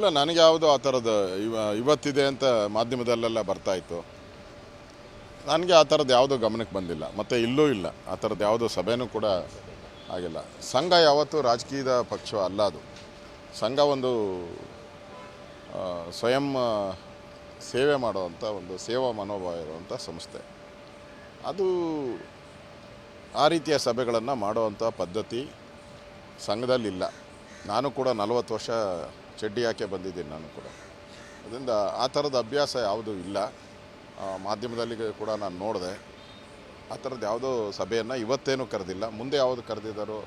ಇಲ್ಲ, ನನಗೆ ಯಾವುದು ಆ ಥರದ್ದು ಇವತ್ತಿದೆ ಅಂತ ಮಾಧ್ಯಮದಲ್ಲೆಲ್ಲ ಬರ್ತಾಯಿತ್ತು. ನನಗೆ ಆ ಥರದ್ದು ಯಾವುದೂ ಗಮನಕ್ಕೆ ಬಂದಿಲ್ಲ, ಮತ್ತು ಇಲ್ಲೂ ಇಲ್ಲ ಆ ಥರದ್ದು ಯಾವುದೋ ಸಭೆನೂ ಕೂಡ ಆಗಿಲ್ಲ. ಸಂಘ ಯಾವತ್ತೂ ರಾಜಕೀಯದ ಪಕ್ಷ ಅಲ್ಲ. ಅದು ಸಂಘ ಒಂದು ಸ್ವಯಂ ಸೇವೆ ಮಾಡುವಂಥ ಒಂದು ಸೇವಾ ಮನೋಭಾವ ಇರುವಂಥ ಸಂಸ್ಥೆ. ಅದು ಆ ರೀತಿಯ ಸಭೆಗಳನ್ನು ಮಾಡುವಂಥ ಪದ್ಧತಿ ಸಂಘದಲ್ಲಿಲ್ಲ. ನಾನು ಕೂಡ 40 ವರ್ಷ ಚಡ್ಡಿ ಹಾಕಿ ಬಂದಿದ್ದೀನಿ ನಾನು ಕೂಡ. ಅದರಿಂದ ಆ ಥರದ ಅಭ್ಯಾಸ ಯಾವುದೂ ಇಲ್ಲ. ಮಾಧ್ಯಮದಲ್ಲಿ ಕೂಡ ನಾನು ನೋಡಿದೆ, ಆ ಥರದ್ದು ಯಾವುದೋ ಸಭೆಯನ್ನು ಇವತ್ತೇನೂ ಕರೆದಿಲ್ಲ. ಮುಂದೆ ಯಾವುದು ಕರೆದಿದ್ದಾರೋ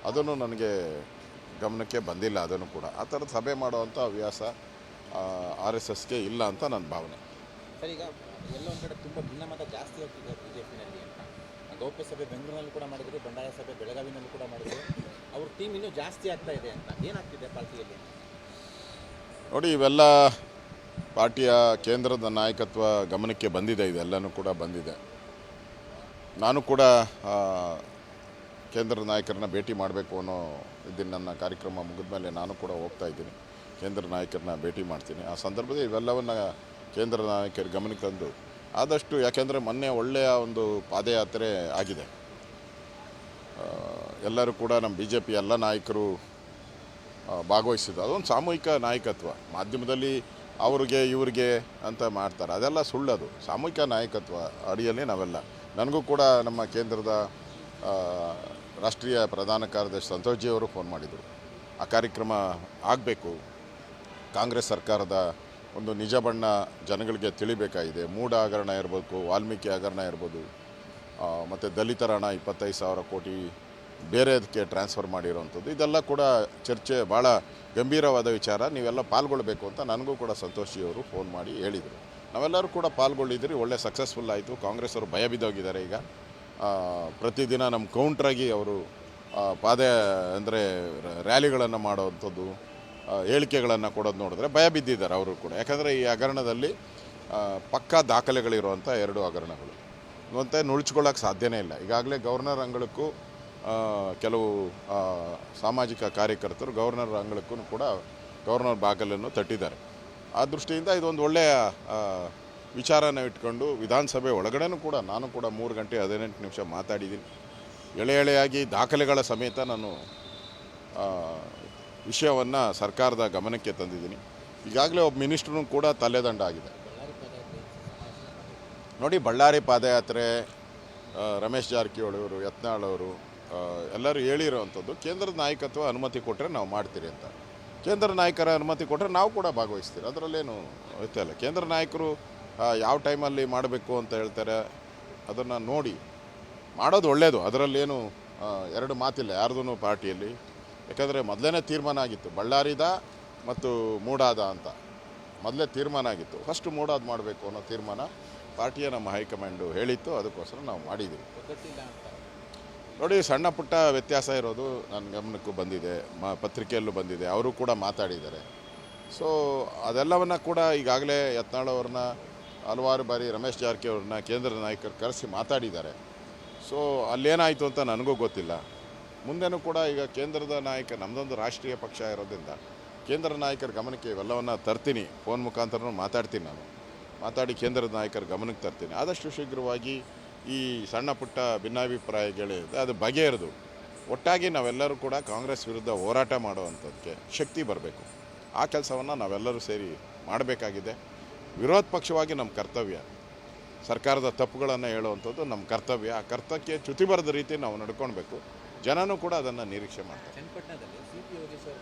ಅದನ್ನು ನನಗೆ ಗಮನಕ್ಕೆ ಬಂದಿಲ್ಲ. ಅದನ್ನು ಕೂಡ ಆ ಥರದ ಸಭೆ ಮಾಡುವಂಥ ಹವ್ಯಾಸ RSSಗೆ ಇಲ್ಲ ಅಂತ ನನ್ನ ಭಾವನೆ. ಸರ್, ಈಗ ಎಲ್ಲೊಂದು ಕಡೆ ತುಂಬ ಭಿನ್ನಮತ ಜಾಸ್ತಿ ಆಗ್ತಿದೆ BJPನಲ್ಲಿ ಅಂತ. ಗೌಪ್ಯ ಸಭೆ ಬೆಂಗಳೂರಿನಲ್ಲಿ ಕೂಡ ಮಾಡಿದ್ರು, ಬಂಡಾಯ ಸಭೆ ಬೆಳಗಾವಿನಲ್ಲಿ ಕೂಡ ಮಾಡಿದ್ರು. ಅವ್ರ ಟೀಮ್ ಇನ್ನೂ ಜಾಸ್ತಿ ಆಗ್ತಾ ಇದೆ ಅಂತ ಏನಾಗ್ತಿದೆ ಪಾರ್ಟಿಯಲ್ಲಿ? ನೋಡಿ, ಇವೆಲ್ಲ ಪಾರ್ಟಿಯ ಕೇಂದ್ರದ ನಾಯಕತ್ವ ಗಮನಕ್ಕೆ ಬಂದಿದೆ. ಇದೆಲ್ಲನೂ ಕೂಡ ಬಂದಿದೆ. ನಾನು ಕೂಡ ಕೇಂದ್ರದ ನಾಯಕರನ್ನ ಭೇಟಿ ಮಾಡಬೇಕು ಅನ್ನೋ ಇದನ್ನು ನನ್ನ ಕಾರ್ಯಕ್ರಮ ಮುಗಿದ ಮೇಲೆ ನಾನು ಕೂಡ ಹೋಗ್ತಾ ಇದ್ದೀನಿ. ಕೇಂದ್ರ ನಾಯಕರನ್ನ ಭೇಟಿ ಮಾಡ್ತೀನಿ. ಆ ಸಂದರ್ಭದಲ್ಲಿ ಇವೆಲ್ಲವನ್ನು ಕೇಂದ್ರ ನಾಯಕರ ಗಮನಕ್ಕೆ ತಂದು ಆದಷ್ಟು, ಯಾಕೆಂದರೆ ಮೊನ್ನೆ ಒಳ್ಳೆಯ ಒಂದು ಪಾದಯಾತ್ರೆ ಆಗಿದೆ. ಎಲ್ಲರೂ ಕೂಡ ನಮ್ಮ BJP ಎಲ್ಲ ನಾಯಕರು ಭಾಗವಹಿಸಿದ್ದು. ಅದೊಂದು ಸಾಮೂಹಿಕ ನಾಯಕತ್ವ. ಮಾಧ್ಯಮದಲ್ಲಿ ಅವ್ರಿಗೆ ಇವ್ರಿಗೆ ಅಂತ ಮಾಡ್ತಾರೆ, ಅದೆಲ್ಲ ಸುಳ್ಳದು. ಸಾಮೂಹಿಕ ನಾಯಕತ್ವ ಅಡಿಯಲ್ಲಿ ನಾವೆಲ್ಲ, ನನಗೂ ಕೂಡ ನಮ್ಮ ಕೇಂದ್ರದ ರಾಷ್ಟ್ರೀಯ ಪ್ರಧಾನ ಕಾರ್ಯದರ್ಶಿ ಸಂತೋಷ್ ಅವರು ಫೋನ್ ಮಾಡಿದರು. ಆ ಕಾರ್ಯಕ್ರಮ ಆಗಬೇಕು. ಕಾಂಗ್ರೆಸ್ ಸರ್ಕಾರದ ಒಂದು ನಿಜ ಬಣ್ಣ ಜನಗಳಿಗೆ ತಿಳಿಬೇಕಾಗಿದೆ. ಮೂಢ ಹಗರಣ ಇರಬೇಕು, ವಾಲ್ಮೀಕಿ ಹಗರಣ ಇರ್ಬೋದು, ಮತ್ತು ದಲಿತರ ಹಣ 25,000 ಕೋಟಿ ಬೇರೆದಕ್ಕೆ ಟ್ರಾನ್ಸ್ಫರ್ ಮಾಡಿರೋವಂಥದ್ದು. ಇದೆಲ್ಲ ಕೂಡ ಚರ್ಚೆ ಭಾಳ ಗಂಭೀರವಾದ ವಿಚಾರ. ನೀವೆಲ್ಲ ಪಾಲ್ಗೊಳ್ಬೇಕು ಅಂತ ನನಗೂ ಕೂಡ ಸಂತೋಷಿಯವರು ಫೋನ್ ಮಾಡಿ ಹೇಳಿದರು. ನಾವೆಲ್ಲರೂ ಕೂಡ ಪಾಲ್ಗೊಳ್ಳಿದ್ರಿ. ಒಳ್ಳೆ ಸಕ್ಸಸ್ಫುಲ್ ಆಯಿತು. ಕಾಂಗ್ರೆಸ್ ಅವರು ಭಯ ಬಿದ್ದೋಗಿದ್ದಾರೆ. ಈಗ ಪ್ರತಿದಿನ ನಮ್ಮ ಕೌಂಟ್ರಾಗಿ ಅವರು ಅಂದರೆ ರ್ಯಾಲಿಗಳನ್ನು ಮಾಡೋವಂಥದ್ದು, ಹೇಳಿಕೆಗಳನ್ನು ಕೊಡೋದು ನೋಡಿದ್ರೆ ಭಯ ಬಿದ್ದಿದ್ದಾರೆ ಅವರು ಕೂಡ. ಯಾಕಂದರೆ ಈ ಹಗರಣದಲ್ಲಿ ಪಕ್ಕಾ ದಾಖಲೆಗಳಿರುವಂಥ 2 ಹಗರಣಗಳು ಮತ್ತು ನುಳ್ಚ್ಕೊಳ್ಳೋಕ್ಕೆ ಸಾಧ್ಯನೇ ಇಲ್ಲ. ಈಗಾಗಲೇ ಗವರ್ನರ್ ಅಂಗಳಕ್ಕೂ ಕೆಲವು ಸಾಮಾಜಿಕ ಕಾರ್ಯಕರ್ತರು ಗವರ್ನರ್ ಅಂಗಳಕ್ಕೂ ಕೂಡ ಗವರ್ನರ್ ಬಾಗಿಲನ್ನು ತಟ್ಟಿದ್ದಾರೆ. ಆ ದೃಷ್ಟಿಯಿಂದ ಇದೊಂದು ಒಳ್ಳೆಯ ವಿಚಾರನ ಇಟ್ಕೊಂಡು ವಿಧಾನಸಭೆ ಒಳಗಡೆನೂ ಕೂಡ ನಾನು ಕೂಡ 3 ಗಂಟೆ 18 ನಿಮಿಷ ಮಾತಾಡಿದ್ದೀನಿ. ಎಳೆಯಾಗಿ ದಾಖಲೆಗಳ ಸಮೇತ ನಾನು ವಿಷಯವನ್ನು ಸರ್ಕಾರದ ಗಮನಕ್ಕೆ ತಂದಿದ್ದೀನಿ. ಈಗಾಗಲೇ ಒಬ್ಬ ಮಿನಿಸ್ಟ್ರೂ ಕೂಡ ತಲೆದಂಡ ಆಗಿದೆ. ನೋಡಿ, ಬಳ್ಳಾರಿ ಪಾದಯಾತ್ರೆ ರಮೇಶ್ ಜಾರಕಿಹೊಳಿ ಅವರು, ಯತ್ನಾಳ್ ಅವರು ಎಲ್ಲರೂ ಹೇಳಿರೋವಂಥದ್ದು, ಕೇಂದ್ರದ ನಾಯಕತ್ವ ಅನುಮತಿ ಕೊಟ್ಟರೆ ನಾವು ಮಾಡ್ತೀರಿ ಅಂತ. ಕೇಂದ್ರ ನಾಯಕರ ಅನುಮತಿ ಕೊಟ್ಟರೆ ನಾವು ಕೂಡ ಭಾಗವಹಿಸ್ತೀರಿ. ಅದರಲ್ಲೇನು ವ್ಯತ್ಯಾಸ ಇಲ್ಲ. ಕೇಂದ್ರ ನಾಯಕರು ಯಾವ ಟೈಮಲ್ಲಿ ಮಾಡಬೇಕು ಅಂತ ಹೇಳ್ತಾರೆ, ಅದನ್ನು ನೋಡಿ ಮಾಡೋದು ಒಳ್ಳೆಯದು. ಅದರಲ್ಲೇನು 2 ಮಾತಿಲ್ಲ ಯಾರ್ದೂ ಪಾರ್ಟಿಯಲ್ಲಿ. ಯಾಕಂದರೆ ಮೊದಲೇ ತೀರ್ಮಾನ ಆಗಿತ್ತು, ಬಳ್ಳಾರಿದ ಮತ್ತು ಮೂಡಾದ ಅಂತ ಮೊದಲೇ ತೀರ್ಮಾನ ಆಗಿತ್ತು. ಫಸ್ಟ್ ಮೂಡಾದ ಮಾಡಬೇಕು ಅನ್ನೋ ತೀರ್ಮಾನ ಪಾರ್ಟಿಯ ನಮ್ಮ ಹೈಕಮಾಂಡು ಹೇಳಿತ್ತು. ಅದಕ್ಕೋಸ್ಕರ ನಾವು ಮಾಡಿದ್ದೀವಿ. ನೋಡಿ, ಸಣ್ಣ ಪುಟ್ಟ ವ್ಯತ್ಯಾಸ ಇರೋದು ನನ್ನ ಗಮನಕ್ಕೂ ಬಂದಿದೆ, ಪತ್ರಿಕೆಯಲ್ಲೂ ಬಂದಿದೆ, ಅವರು ಕೂಡ ಮಾತಾಡಿದ್ದಾರೆ. ಸೊ ಅದೆಲ್ಲವನ್ನು ಕೂಡ ಈಗಾಗಲೇ ಯತ್ನಾಳ್ ಅವ್ರನ್ನ ಹಲವಾರು ಬಾರಿ ರಮೇಶ್ ಜಾರಕಿಹೊಳಿ ಅವ್ರನ್ನ ಕೇಂದ್ರದ ನಾಯಕರು ಕರೆಸಿ ಮಾತಾಡಿದ್ದಾರೆ. ಸೊ ಅಲ್ಲೇನಾಯಿತು ಅಂತ ನನಗೂ ಗೊತ್ತಿಲ್ಲ. ಮುಂದೆನೂ ಕೂಡ ಈಗ ಕೇಂದ್ರದ ನಾಯಕ, ನಮ್ಮದೊಂದು ರಾಷ್ಟ್ರೀಯ ಪಕ್ಷ ಇರೋದ್ರಿಂದ ಕೇಂದ್ರ ನಾಯಕರ ಗಮನಕ್ಕೆ ಇವೆಲ್ಲವನ್ನು ತರ್ತೀನಿ. ಫೋನ್ ಮುಖಾಂತರ ಮಾತಾಡ್ತೀನಿ. ನಾನು ಮಾತಾಡಿ ಕೇಂದ್ರದ ನಾಯಕರ ಗಮನಕ್ಕೆ ತರ್ತೀನಿ. ಆದಷ್ಟು ಶೀಘ್ರವಾಗಿ ಈ ಸಣ್ಣ ಪುಟ್ಟ ಭಿನ್ನಾಭಿಪ್ರಾಯಗಳಿದೆ, ಅದು ಬಗೆಹರಿದು ಒಟ್ಟಾಗಿ ನಾವೆಲ್ಲರೂ ಕೂಡ ಕಾಂಗ್ರೆಸ್ ವಿರುದ್ಧ ಹೋರಾಟ ಮಾಡುವಂಥದ್ದಕ್ಕೆ ಶಕ್ತಿ ಬರಬೇಕು. ಆ ಕೆಲಸವನ್ನು ನಾವೆಲ್ಲರೂ ಸೇರಿ ಮಾಡಬೇಕಾಗಿದೆ. ವಿರೋಧ ಪಕ್ಷವಾಗಿ ನಮ್ಮ ಕರ್ತವ್ಯ, ಸರ್ಕಾರದ ತಪ್ಪುಗಳನ್ನು ಹೇಳುವಂಥದ್ದು ನಮ್ಮ ಕರ್ತವ್ಯ. ಆ ಕರ್ತವ್ಯಕ್ಕೆ ಚ್ಯುತಿ ಬರದ ರೀತಿ ನಾವು ನಡ್ಕೊಳ್ಬೇಕು. ಜನನೂ ಕೂಡ ಅದನ್ನು ನಿರೀಕ್ಷೆ ಮಾಡ್ತಾರೆ. ಚನ್ನಪಟ್ಟಣದಲ್ಲಿ CP ಯೋಗೇಶ್ವರ್